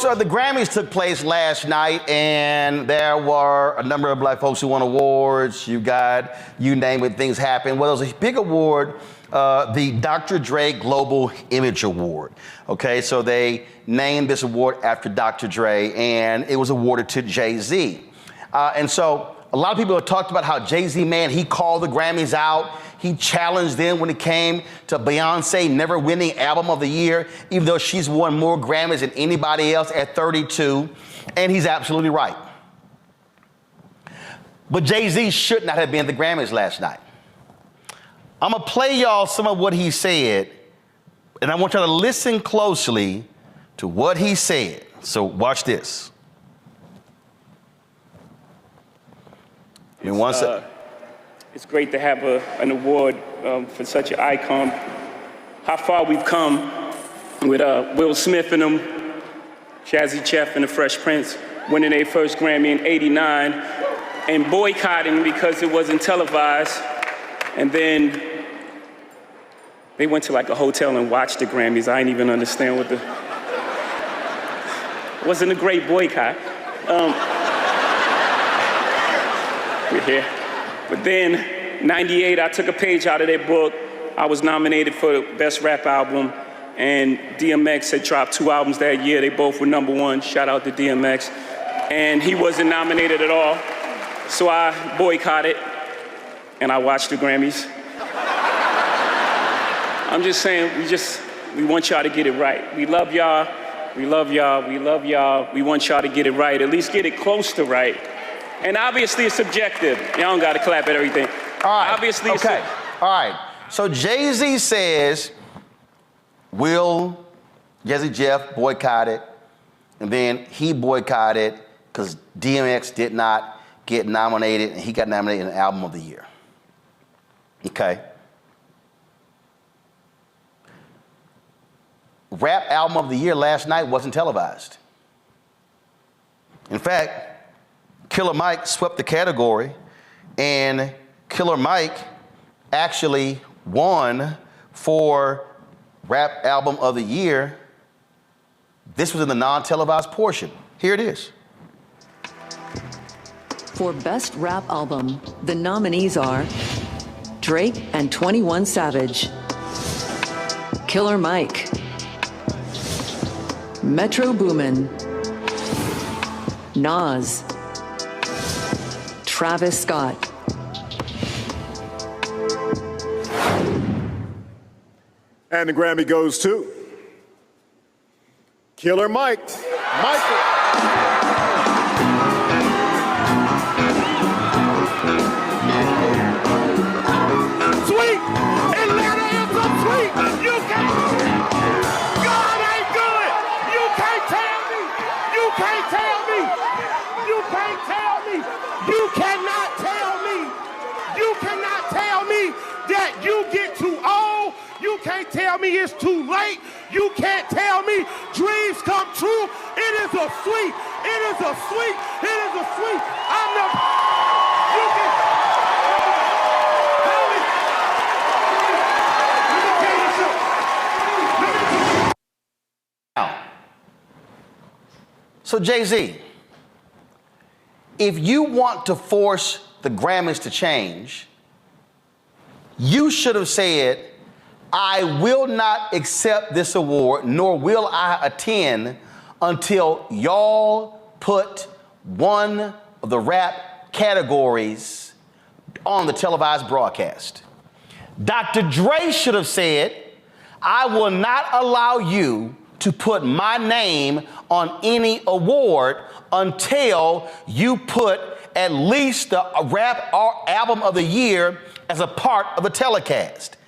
So the Grammys took place last night, and there were a number of black folks who won awards. You name it, things happen. Well, there was a big award, the Dr. Dre Global Image Award. Okay, so they named this award after Dr. Dre, and it was awarded to Jay-Z. And so a lot of people have talked about how Jay-Z, man, he called the Grammys out. He challenged them when it came to Beyonce never winning Album of the Year, even though she's won more Grammys than anybody else at 32. And he's absolutely right. But Jay-Z should not have been at the Grammys last night. I'm gonna play y'all some of what he said, and I want y'all to listen closely to what he said. So watch this. It's great to have an award for such an icon. How far we've come with Will Smith and them, Jazzy Jeff and the Fresh Prince winning their first Grammy in '89 and boycotting because it wasn't televised. And then they went to like a hotel and watched the Grammys. I didn't even understand what it wasn't a great boycott. We're here. But then, '98, I took a page out of their book. I was nominated for Best Rap Album, and DMX had dropped 2 albums that year. They both were #1. Shout out to DMX. And he wasn't nominated at all. So I boycotted, and I watched the Grammys. I'm just saying, we want y'all to get it right. We love y'all, we love y'all, we love y'all. We want y'all to get it right, at least get it close to right. And obviously it's subjective. Y'all don't gotta clap at everything. All right, obviously okay, all right. So Jay-Z says, Will, Jazzy Jeff boycotted, and then he boycotted because DMX did not get nominated, and he got nominated in Album of the Year. Okay. Rap Album of the Year last night wasn't televised. In fact, Killer Mike swept the category, and Killer Mike actually won for Rap Album of the Year. This was in the non-televised portion. Here it is. For Best Rap Album, the nominees are Drake and 21 Savage, Killer Mike, Metro Boomin, Nas, Travis Scott. And the Grammy goes to Killer Mike. Michael. Sweet! Atlanta is a sweet! You can't... God ain't good! You can't tell me! You can't tell me! You can't tell me! You cannot tell me! You cannot tell me that you get too old! You can't tell me it's too late! You can't tell me dreams come true! It is a sweet! It is a sweet! It is a sweet! I'm the... You can... So Jay-Z, if you want to force the Grammys to change, you should have said, I will not accept this award, nor will I attend until y'all put one of the rap categories on the televised broadcast. Dr. Dre should have said, I will not allow you to put my name on any award until you put at least the Rap Album of the Year as a part of the telecast.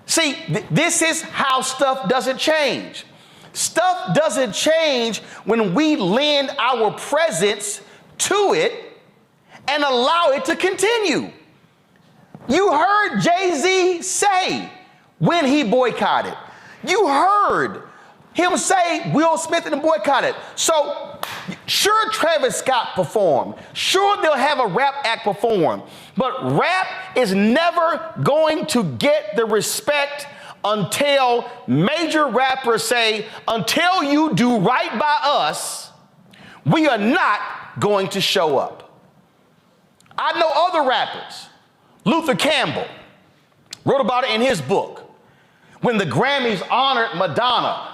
See, this is how stuff doesn't change. Stuff doesn't change when we lend our presence to it and allow it to continue. You heard Jay-Z say when he boycotted. You heard him say Will Smith and boycotted. So sure, Travis Scott performed. Sure, they'll have a rap act perform. But rap is never going to get the respect until major rappers say, until you do right by us, we are not going to show up. I know other rappers. Luther Campbell wrote about it in his book. When the Grammys honored Madonna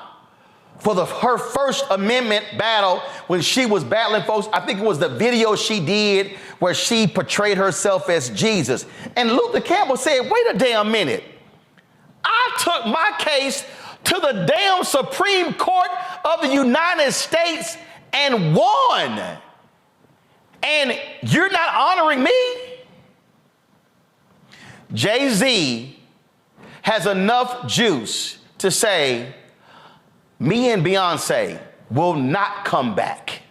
for her First Amendment battle, when she was battling folks, I think it was the video she did where she portrayed herself as Jesus. And Luther Campbell said, wait a damn minute. I took my case to the damn Supreme Court of the United States and won. And you're not honoring me? Jay-Z has enough juice to say, me and Beyonce will not come back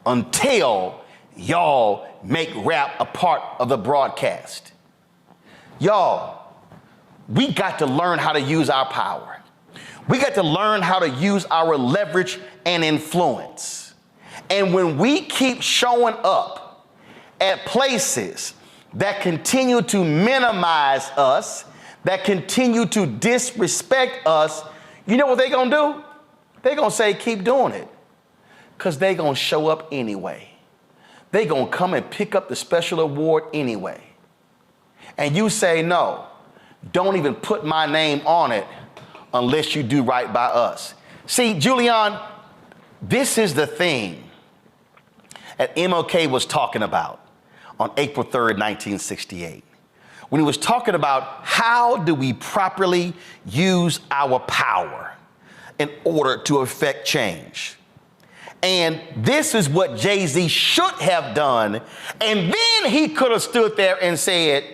until y'all make rap a part of the broadcast. Y'all, we got to learn how to use our power. We got to learn how to use our leverage and influence. And when we keep showing up at places that continue to minimize us, that continue to disrespect us, you know what they're gonna do? They're gonna say, keep doing it, because they're gonna show up anyway. They're gonna come and pick up the special award anyway. And you say, no, don't even put my name on it unless you do right by us. See, Julian, this is the thing that MLK was talking about on April 3rd, 1968. When he was talking about how do we properly use our power in order to affect change. And this is what Jay-Z should have done. And then he could have stood there and said,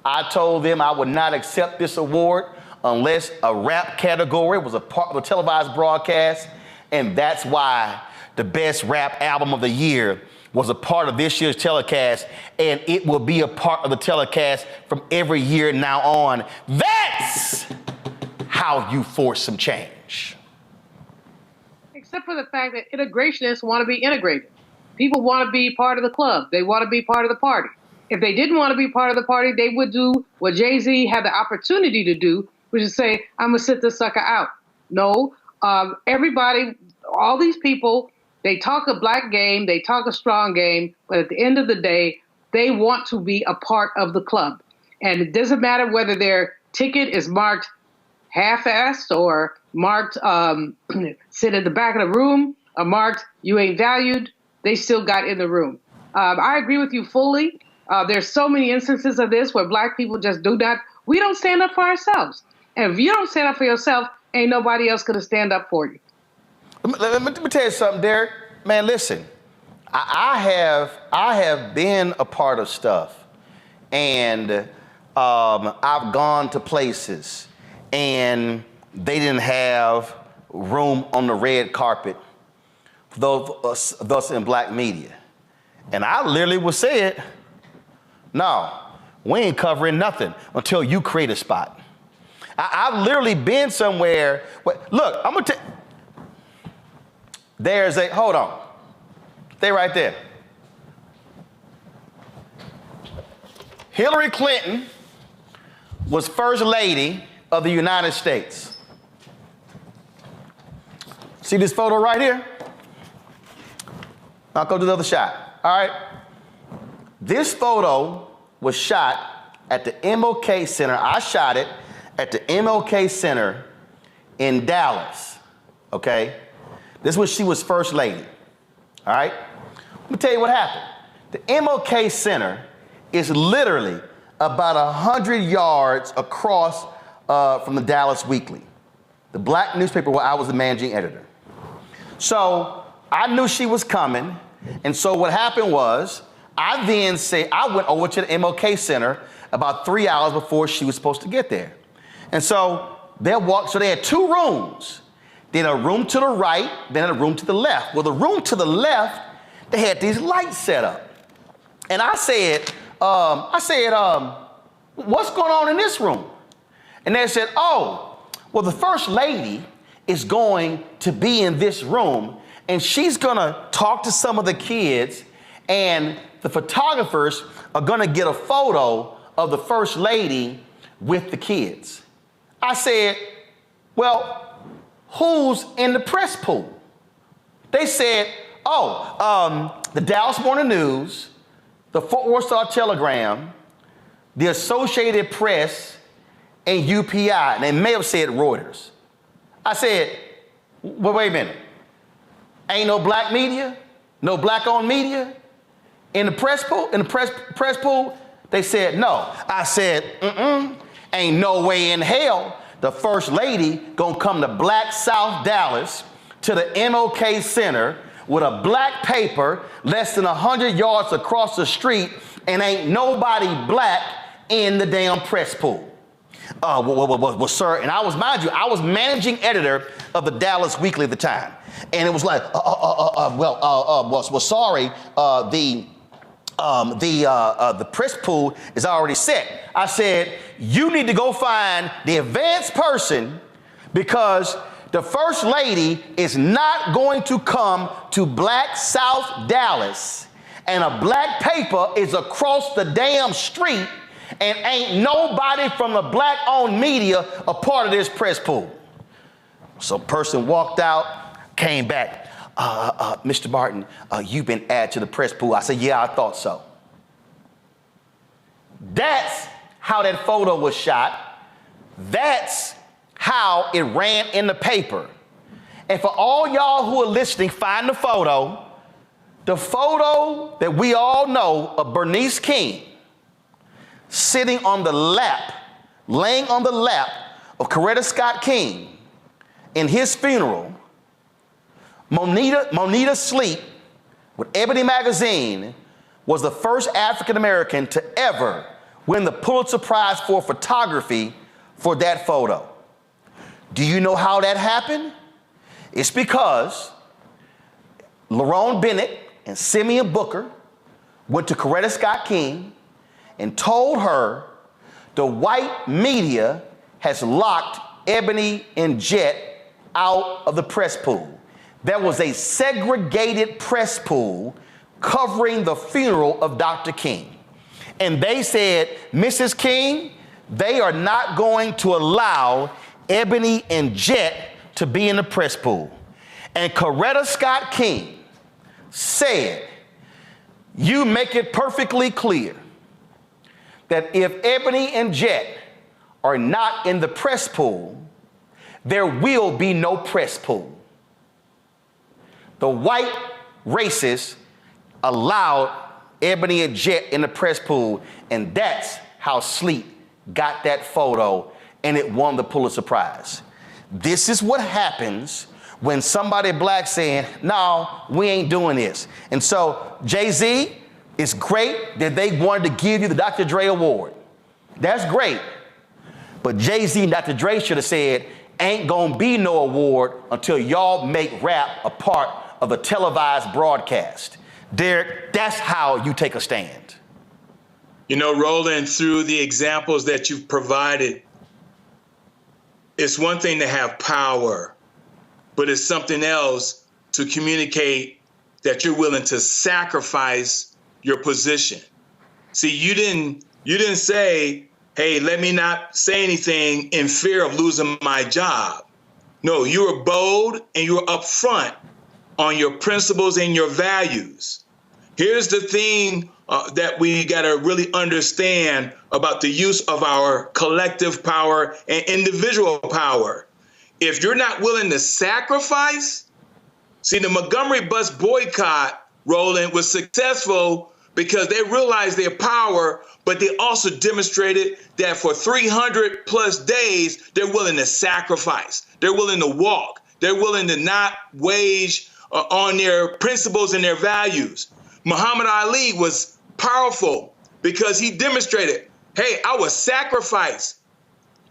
I told them I would not accept this award unless a rap category was a part of a televised broadcast. And that's why the best rap album of the year was a part of this year's telecast, and it will be a part of the telecast from every year now on. That's how you force some change. Except for the fact that integrationists want to be integrated. People want to be part of the club. They want to be part of the party. If they didn't want to be part of the party, they would do what Jay-Z had the opportunity to do, which is say, I'm going to sit this sucker out. No, everybody, all these people, they talk a black game, they talk a strong game, but at the end of the day, they want to be a part of the club. And it doesn't matter whether their ticket is marked half-assed or marked sit at the back of the room or marked you ain't valued, they still got in the room. I agree with you fully. There's so many instances of this where black people just we don't stand up for ourselves. And if you don't stand up for yourself, ain't nobody else going to stand up for you. Let me tell you something, Derek. Man, listen, I have been a part of stuff, and I've gone to places, and they didn't have room on the red carpet for those of us in black media. And I literally would say it, no, we ain't covering nothing until you create a spot. I've literally been somewhere, look, I'm gonna tell hold on. Stay right there. Hillary Clinton was First Lady of the United States. See this photo right here? I'll go to the other shot, all right? This photo was shot at the MLK Center. I shot it at the MLK Center in Dallas, okay? This is when she was First Lady, all right? Let me tell you what happened. The MLK Center is literally about 100 yards across from the Dallas Weekly, the black newspaper where I was the managing editor. So I knew she was coming, and so what happened was, I went over to the MLK Center about 3 hours before she was supposed to get there. And so they had two rooms. Then a room to the right, then a room to the left. Well, the room to the left, they had these lights set up. And I said, what's going on in this room? And they said, oh, well, the First Lady is going to be in this room, and she's gonna talk to some of the kids, and the photographers are gonna get a photo of the First Lady with the kids. I said, well, who's in the press pool? They said, the Dallas Morning News, the Fort Worth Star-Telegram, the Associated Press, and UPI. And they may have said Reuters. I said, well, wait a minute. Ain't no black media, no black-owned media in the press pool? In the press pool? They said no. I said, ain't no way in hell the First Lady gonna come to Black South Dallas to the MLK Center with a black paper less than 100 yards across the street and ain't nobody black in the damn press pool. Well, sir, and I was, mind you, I was managing editor of the Dallas Weekly at the time. And it was like, sorry, the press pool is already set. I said, you need to go find the advanced person because the First Lady is not going to come to Black South Dallas and a black paper is across the damn street and ain't nobody from the black-owned media a part of this press pool. So person walked out, came back. Mr. Martin, you've been added to the press pool. I said, yeah, I thought so. That's how that photo was shot. That's how it ran in the paper. And for all y'all who are listening, find the photo that we all know of Bernice King sitting on the lap, laying on the lap of Coretta Scott King in his funeral. Monita Sleep with Ebony Magazine was the first African American to ever win the Pulitzer Prize for photography for that photo. Do you know how that happened? It's because Lerone Bennett and Simeon Booker went to Coretta Scott King and told her the white media has locked Ebony and Jet out of the press pool. There was a segregated press pool covering the funeral of Dr. King. And they said, Mrs. King, they are not going to allow Ebony and Jet to be in the press pool. And Coretta Scott King said, you make it perfectly clear that if Ebony and Jet are not in the press pool, there will be no press pool. The white racists allowed Ebony and Jet in the press pool, and that's how Sleep got that photo, and it won the Pulitzer Prize. This is what happens when somebody black saying, no, we ain't doing this. And so, Jay-Z, it's great that they wanted to give you the Dr. Dre Award. That's great. But Jay-Z and Dr. Dre should have said, ain't gonna be no award until y'all make rap a part of a televised broadcast. Derek, that's how you take a stand. You know, Roland, through the examples that you've provided, it's one thing to have power, but it's something else to communicate that you're willing to sacrifice your position. See, you didn't say, hey, let me not say anything in fear of losing my job. No, you were bold and you were upfront on your principles and your values. Here's the thing that we got to really understand about the use of our collective power and individual power. If you're not willing to sacrifice, see, the Montgomery bus boycott, Roland, was successful because they realized their power, but they also demonstrated that for 300 plus days, they're willing to sacrifice. They're willing to walk. They're willing to not wage on their principles and their values. Muhammad Ali was powerful because he demonstrated, hey, I will sacrifice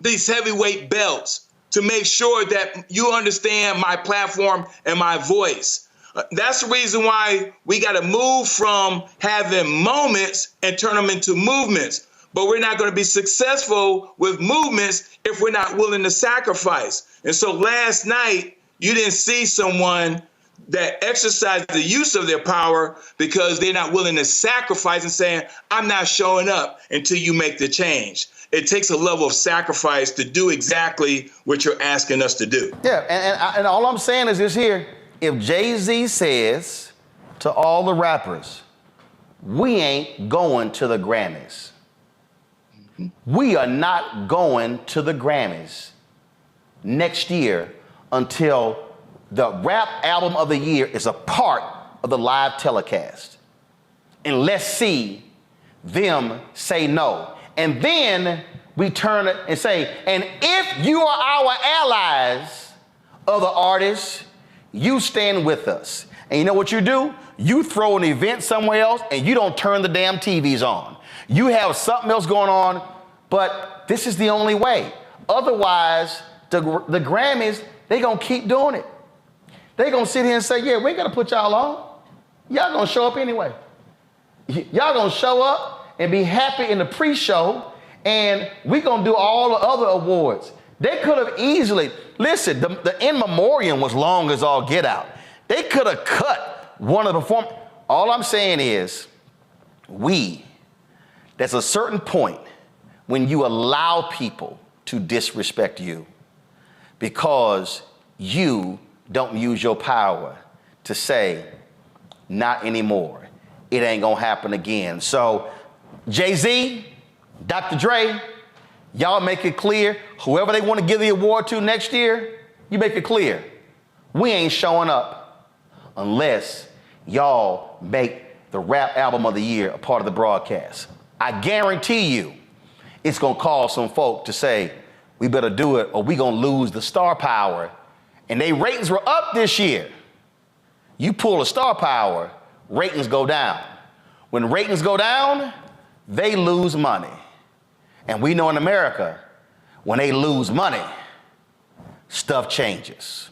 these heavyweight belts to make sure that you understand my platform and my voice. That's the reason why we got to move from having moments and turn them into movements. But we're not going to be successful with movements if we're not willing to sacrifice. And so last night, you didn't see someone that exercise the use of their power because they're not willing to sacrifice and saying, I'm not showing up until you make the change. It takes a level of sacrifice to do exactly what you're asking us to do. Yeah, and all I'm saying is this here. If Jay-Z says to all the rappers, we ain't going to the Grammys. We are not going to the Grammys next year until the rap album of the year is a part of the live telecast. And let's see them say no. And then we turn it and say, and if you are our allies, other artists, you stand with us. And you know what you do? You throw an event somewhere else and you don't turn the damn TVs on. You have something else going on, but this is the only way. Otherwise, the Grammys, they gonna keep doing it. They gonna sit here and say, yeah, we ain't gonna put y'all on. Y'all gonna show up anyway. Y'all gonna show up and be happy in the pre-show, and we gonna do all the other awards. They could have easily, listen, the in memoriam was long as all get out. They could have cut one of the performers. All I'm saying is, there's a certain point when you allow people to disrespect you because you don't use your power to say, not anymore. It ain't gonna happen again. So Jay-Z, Dr. Dre, y'all make it clear. Whoever they want to give the award to next year, you make it clear. We ain't showing up unless y'all make the rap album of the year a part of the broadcast. I guarantee you it's gonna cause some folk to say, we better do it or we gonna lose the star power. And they ratings were up this year. You pull a star power, ratings go down. When ratings go down, they lose money. And we know in America, when they lose money, stuff changes.